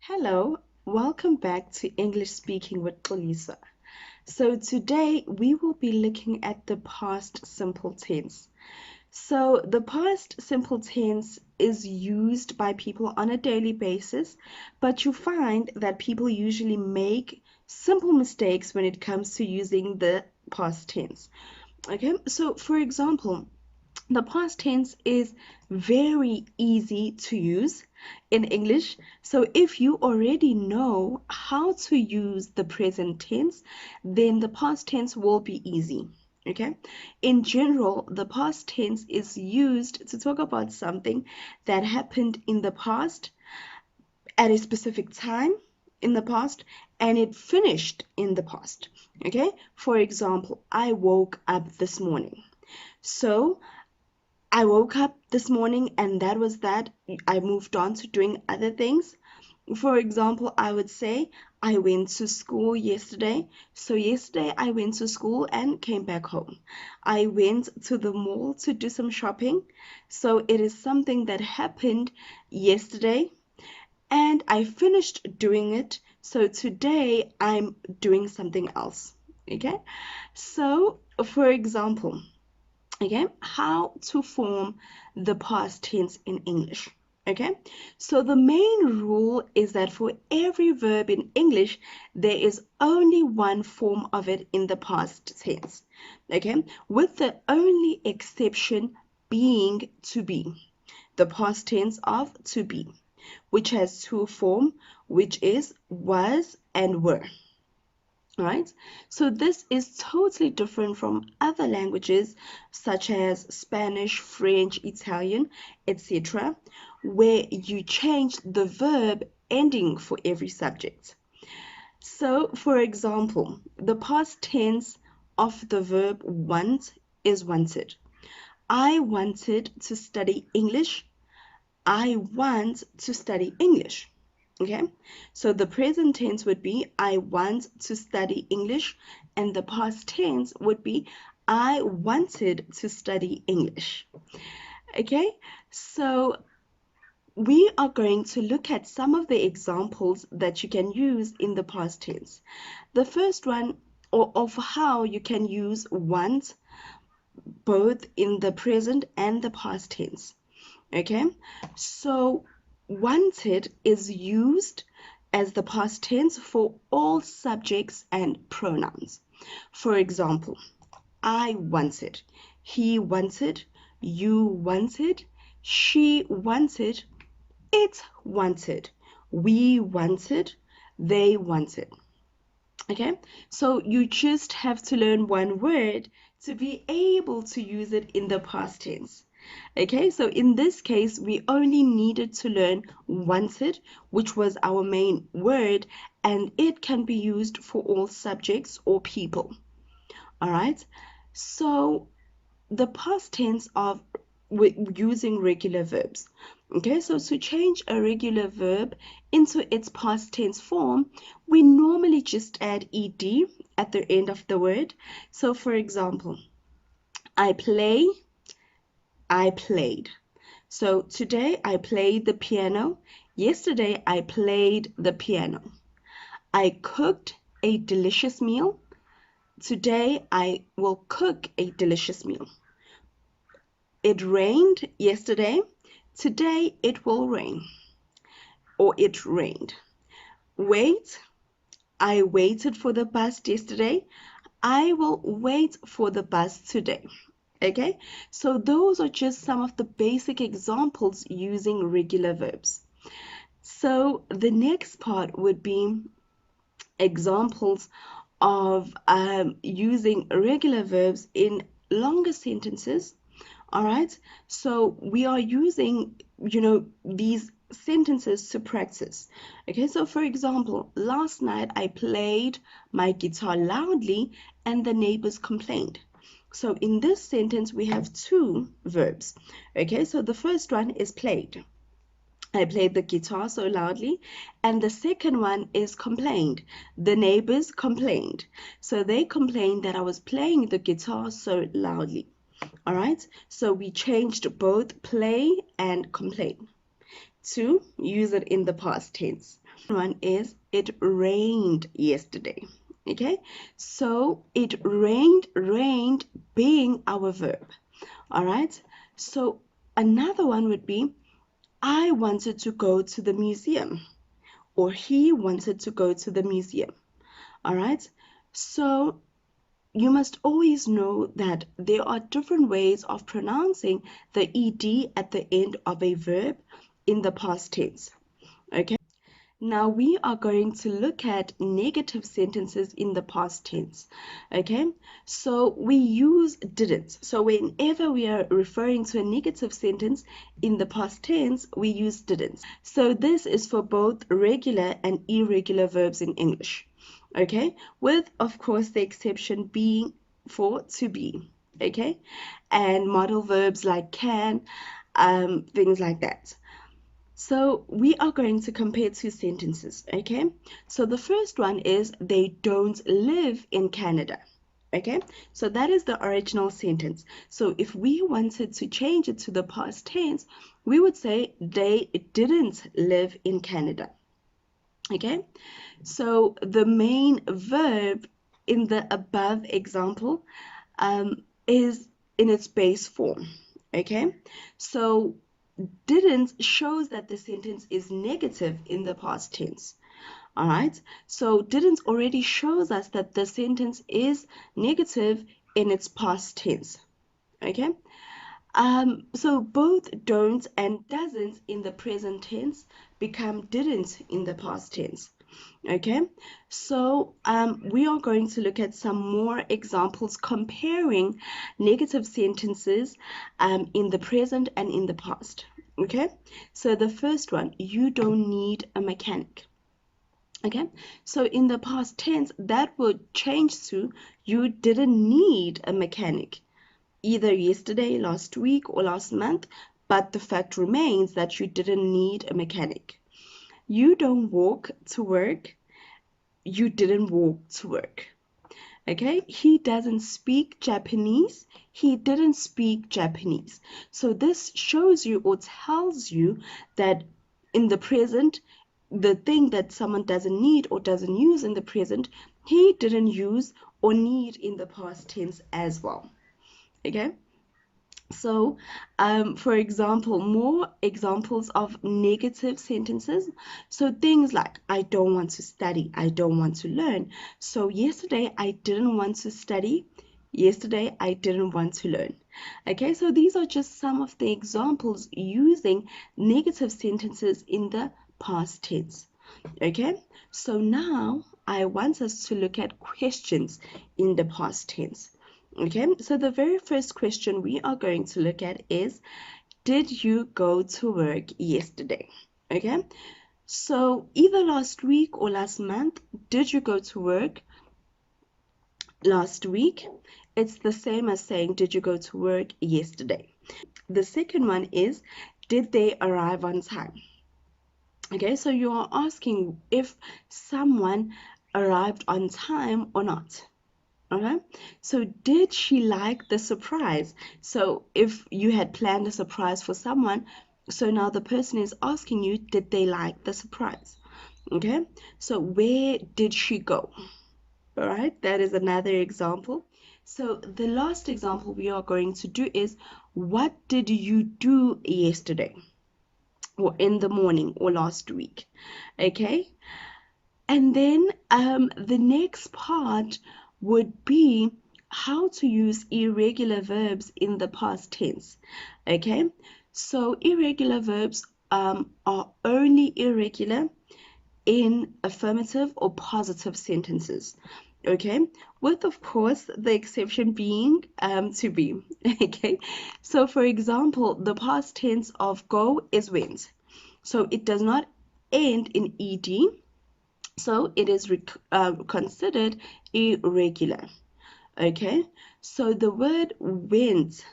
Hello, welcome back to English Speaking with Lisa. So today we will be looking at the past simple tense. So the past simple tense is used by people on a daily basis, but you find that people usually make simple mistakes when it comes to using the past tense. Okay, so for example, the past tense is very easy to use in English. So if you already know how to use the present tense, then the past tense will be easy. Okay. In general, the past tense is used to talk about something that happened in the past at a specific time in the past and it finished in the past. Okay. For example, I woke up this morning. So I woke up this morning and that was that. I moved on to doing other things. For example, I would say I went to school yesterday. So yesterday I went to school and came back home. I went to the mall to do some shopping. So it is something that happened yesterday and I finished doing it. So today I'm doing something else. Okay? So, for example, okay, how to form the past tense in English. Okay, so the main rule is that for every verb in English, there is only one form of it in the past tense. Okay, with the only exception being to be, the past tense of to be, which has two forms, which is was and were. Right? So this is totally different from other languages such as Spanish, French, Italian, etc., where you change the verb ending for every subject. So, for example, the past tense of the verb want is wanted. I wanted to study English. I want to study English. Okay, so the present tense would be I want to study English, and the past tense would be I wanted to study English. Okay, so we are going to look at some of the examples that you can use in the past tense. The first one, or of how you can use want both in the present and the past tense. Okay, so wanted is used as the past tense for all subjects and pronouns. For example, I wanted, he wanted, you wanted, she wanted, it wanted, we wanted, they wanted. Okay, so you just have to learn one word to be able to use it in the past tense. Okay, so in this case, we only needed to learn wanted, which was our main word, and it can be used for all subjects or people. All right, so the past tense of using regular verbs. Okay, so to change a regular verb into its past tense form, we normally just add ed at the end of the word. So, for example, I play, I played. So today I played the piano. Yesterday I played the piano. I cooked a delicious meal. Today I will cook a delicious meal. It rained yesterday. Today it will rain. Or it rained. Wait. I waited for the bus yesterday. I will wait for the bus today. Okay, so those are just some of the basic examples using regular verbs. So the next part would be examples of using regular verbs in longer sentences. All right, so we are using, these sentences to practice. Okay, so for example, last night I played my guitar loudly and the neighbors complained. So in this sentence, we have two verbs. Okay, so the first one is played. I played the guitar so loudly. And the second one is complained. The neighbors complained. So they complained that I was playing the guitar so loudly. All right, so we changed both play and complain to use it in the past tense. One is it rained yesterday. Okay, so it rained being our verb. All right, so another one would be I wanted to go to the museum, or he wanted to go to the museum. All right, so you must always know that there are different ways of pronouncing the ed at the end of a verb in the past tense. Okay, now we are going to look at negative sentences in the past tense. Okay, so we use didn't. So whenever we are referring to a negative sentence in the past tense, we use didn't. So this is for both regular and irregular verbs in English. Okay, with of course the exception being for to be. Okay, and modal verbs like can, things like that. So we are going to compare two sentences, okay? So the first one is they don't live in Canada, okay? So that is the original sentence. So if we wanted to change it to the past tense, we would say they didn't live in Canada, okay? So the main verb in the above example is in its base form, okay? So didn't shows that the sentence is negative in the past tense. All right, so didn't already shows us that the sentence is negative in its past tense. Okay, so both don't and doesn't in the present tense become didn't in the past tense. Okay, so we are going to look at some more examples comparing negative sentences in the present and in the past. Okay, so the first one, you don't need a mechanic. Okay, so in the past tense, that would change to you didn't need a mechanic either yesterday, last week, or last month, but the fact remains that you didn't need a mechanic. You don't walk to work. You didn't walk to work. Okay, he doesn't speak Japanese. He didn't speak Japanese. So this shows you or tells you that in the present, the thing that someone doesn't need or doesn't use in the present, he didn't use or need in the past tense as well. Okay. So, for example, more examples of negative sentences. So things like, I don't want to study, I don't want to learn. So yesterday, I didn't want to study. Yesterday, I didn't want to learn. Okay, so these are just some of the examples using negative sentences in the past tense. Okay, so now I want us to look at questions in the past tense. Okay, so the very first question we are going to look at is, did you go to work yesterday? Okay, so either last week or last month, did you go to work last week? It's the same as saying, did you go to work yesterday? The second one is, did they arrive on time? Okay, so you are asking if someone arrived on time or not. Okay, so did she like the surprise? So if you had planned a surprise for someone, so now the person is asking you, did they like the surprise? Okay, so where did she go? All right, that is another example. So the last example we are going to do is, what did you do yesterday or in the morning or last week? Okay, and then the next part would be how to use irregular verbs in the past tense. Okay, so irregular verbs are only irregular in affirmative or positive sentences. Okay, with of course the exception being to be. Okay, so for example, the past tense of go is went, so it does not end in ed, so it is considered irregular. Okay, so the word went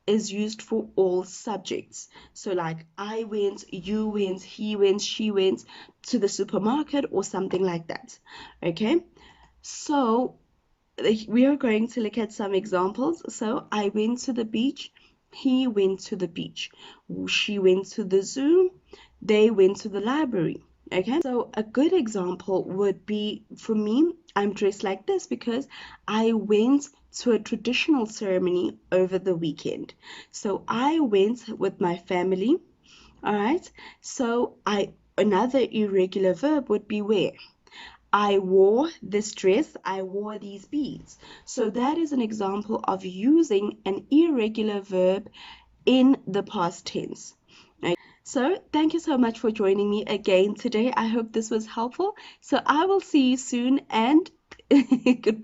is used for all subjects. So like I went, you went, he went, she went to the supermarket or something like that. Okay, so we are going to look at some examples. So I went to the beach, he went to the beach, she went to the zoo, they went to the library. Okay, so a good example would be for me, I'm dressed like this because I went to a traditional ceremony over the weekend. So I went with my family. All right. So another irregular verb would be wear. I wore this dress, I wore these beads. So that is an example of using an irregular verb in the past tense. Okay. So thank you so much for joining me again today. I hope this was helpful. So I will see you soon and goodbye.